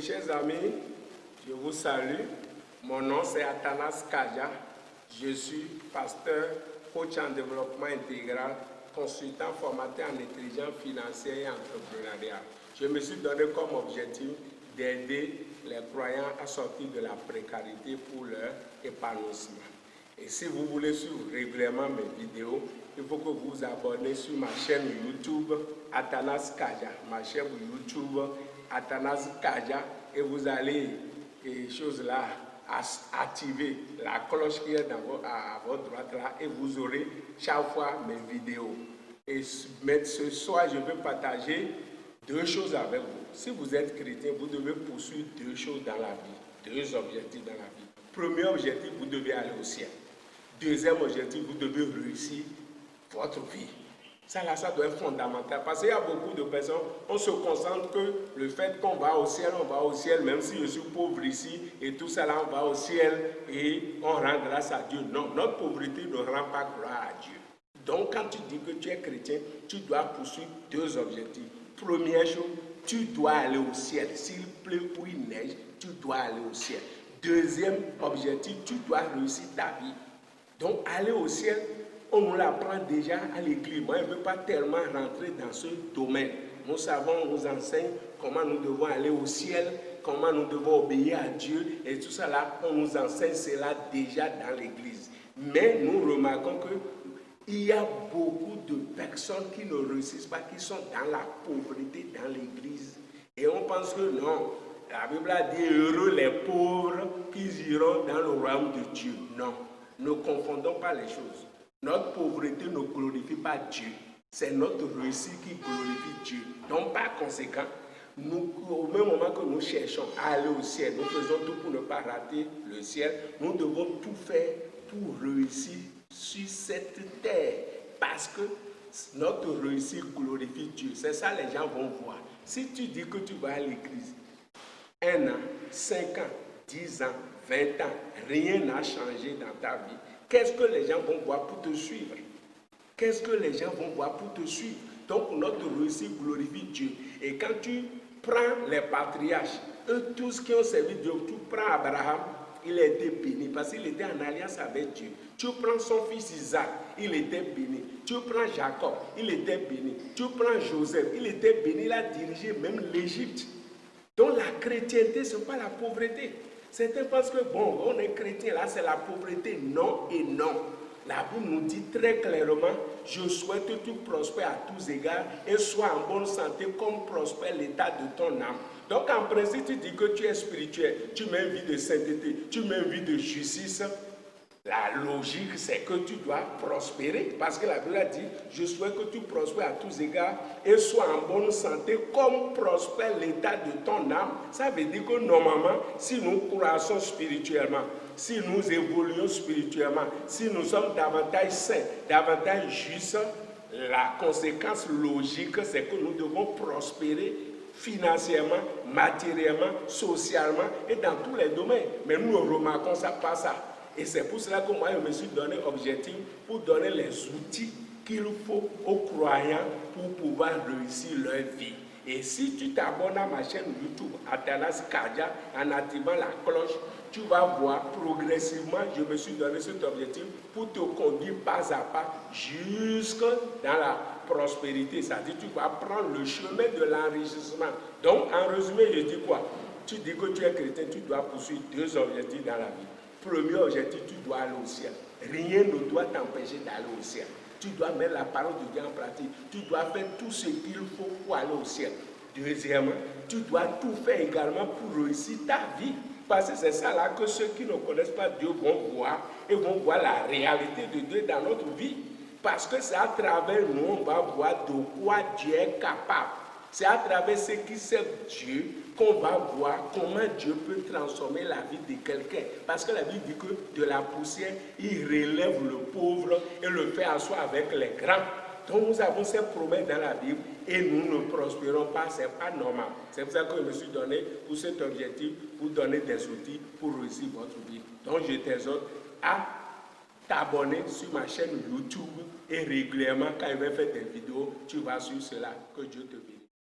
Chers amis, je vous salue. Mon nom c'est Athanas Kaja. Je suis pasteur, coach en développement intégral, consultant formateur en intelligence financière et entrepreneuriat. Je me suis donné comme objectif d'aider les croyants à sortir de la précarité pour leur épanouissement. Et si vous voulez suivre régulièrement mes vidéos, il faut que vous vous abonnez sur ma chaîne YouTube Athanas Kaja, ma chaîne YouTube Athanas Kaja, et vous allez, activer la cloche qui est à votre droite là, et vous aurez chaque fois mes vidéos. Et ce soir, je vais partager deux choses avec vous. Si vous êtes chrétien, vous devez poursuivre deux choses dans la vie, deux objectifs dans la vie. Premier objectif, vous devez aller au ciel. Deuxième objectif, vous devez réussir votre vie. Ça doit être fondamental. Parce qu'il y a beaucoup de personnes, on se concentre que le fait qu'on va au ciel, même si je suis pauvre ici, et tout ça là, on va au ciel et on rend grâce à Dieu. Non, notre pauvreté ne rend pas gloire à Dieu. Donc, quand tu dis que tu es chrétien, tu dois poursuivre deux objectifs. Première chose, tu dois aller au ciel. S'il pleut ou il neige, tu dois aller au ciel. Deuxième objectif, tu dois réussir ta vie. Donc, aller au ciel, on nous l'apprend déjà à l'église. Moi, je ne veux pas tellement rentrer dans ce domaine. Nous savons, on nous enseigne comment nous devons aller au ciel, comment nous devons obéir à Dieu, et tout ça là, on nous enseigne cela déjà dans l'église. Mais nous remarquons qu'il y a beaucoup de personnes qui ne réussissent pas, qui sont dans la pauvreté dans l'église. Et on pense que non, la Bible a dit heureux les pauvres qui iront dans le royaume de Dieu. Non, ne confondons pas les choses. Notre pauvreté ne glorifie pas Dieu. C'est notre réussite qui glorifie Dieu. Donc, par conséquent, nous, au même moment que nous cherchons à aller au ciel, nous faisons tout pour ne pas rater le ciel. Nous devons tout faire pour réussir sur cette terre. Parce que notre réussite glorifie Dieu. C'est ça les gens vont voir. Si tu dis que tu vas à l'église, 1 an, 5 ans, 10 ans, 20 ans, rien n'a changé dans ta vie. Qu'est-ce que les gens vont voir pour te suivre? Qu'est-ce que les gens vont voir pour te suivre? Donc, notre réussite glorifie Dieu. Et quand tu prends les patriarches, eux tous qui ont servi Dieu, tu prends Abraham, il a été béni parce qu'il était en alliance avec Dieu. Tu prends son fils Isaac, il était béni. Tu prends Jacob, il était béni. Tu prends Joseph, il était béni, il a dirigé même l'Égypte. Donc, la chrétienté, ce n'est pas la pauvreté. Certains pensent que, bon, on est chrétien, là, c'est la pauvreté. Non et non. La Bible nous dit très clairement, je souhaite que tu prospères à tous égards et sois en bonne santé comme prospère l'état de ton âme. Donc, en principe, tu dis que tu es spirituel, tu mets une vie de sainteté, tu mets une vie de justice. La logique, c'est que tu dois prospérer. Parce que la Bible a dit, je souhaite que tu prospères à tous égards et sois en bonne santé comme prospère l'état de ton âme. Ça veut dire que normalement, si nous croissons spirituellement, si nous évoluons spirituellement, si nous sommes davantage saints, davantage justes, la conséquence logique, c'est que nous devons prospérer financièrement, matériellement, socialement et dans tous les domaines. Mais nous ne remarquons ça pas ça. Et c'est pour cela que moi, je me suis donné objectif pour donner les outils qu'il faut aux croyants pour pouvoir réussir leur vie. Et si tu t'abonnes à ma chaîne YouTube Athanas Kaja en activant la cloche, tu vas voir progressivement, je me suis donné cet objectif pour te conduire pas à pas jusque dans la prospérité. C'est-à-dire tu vas prendre le chemin de l'enrichissement. Donc, en résumé, je dis quoi? Tu dis que tu es chrétien, tu dois poursuivre deux objectifs dans la vie. Premier objectif, tu dois aller au ciel. Rien ne doit t'empêcher d'aller au ciel. Tu dois mettre la parole de Dieu en pratique. Tu dois faire tout ce qu'il faut pour aller au ciel. Deuxièmement, tu dois tout faire également pour réussir ta vie. Parce que c'est ça là que ceux qui ne connaissent pas Dieu vont voir et vont voir la réalité de Dieu dans notre vie. Parce que c'est à travers nous, on va voir de quoi Dieu est capable. C'est à travers ceux qui servent Dieu qu'on va voir comment Dieu peut transformer la vie de quelqu'un. Parce que la Bible dit que de la poussière, il relève le pauvre et le fait asseoir avec les grands. Donc nous avons ces promesses dans la Bible et nous ne prospérons pas, ce n'est pas normal. C'est pour ça que je me suis donné pour cet objectif, pour donner des outils pour réussir votre vie. Donc je t'exhorte à t'abonner sur ma chaîne YouTube et régulièrement quand je vais faire des vidéos, tu vas suivre cela. Que Dieu te bénisse.